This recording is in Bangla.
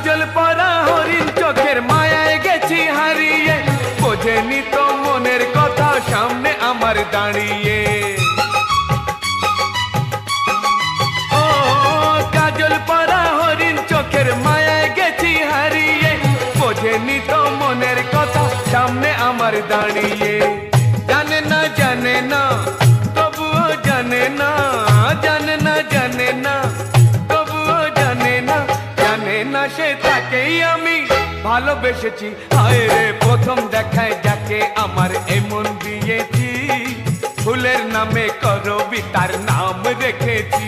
কাজল পরা হরিণ চোখের মায়ায় গেছি হারিয়ে, বোঝেনি তো মনের কথা সামনে আমার দাঁড়িয়ে। ও কাজল পরা হরিণ চোখের মায়ায় গেছি হারিয়ে, বোঝেনি তো মনের কথা সামনে আমার দাঁড়িয়ে। জানে না তবুও জানে না, জানে না তবুও জানে না সে তাকেই আমি ভালোবেসেছি। হায় রে প্রথম দেখায় যাকে আমার এমন দিয়েছি, ফুলের নামে করবি তার নাম রেখেছি।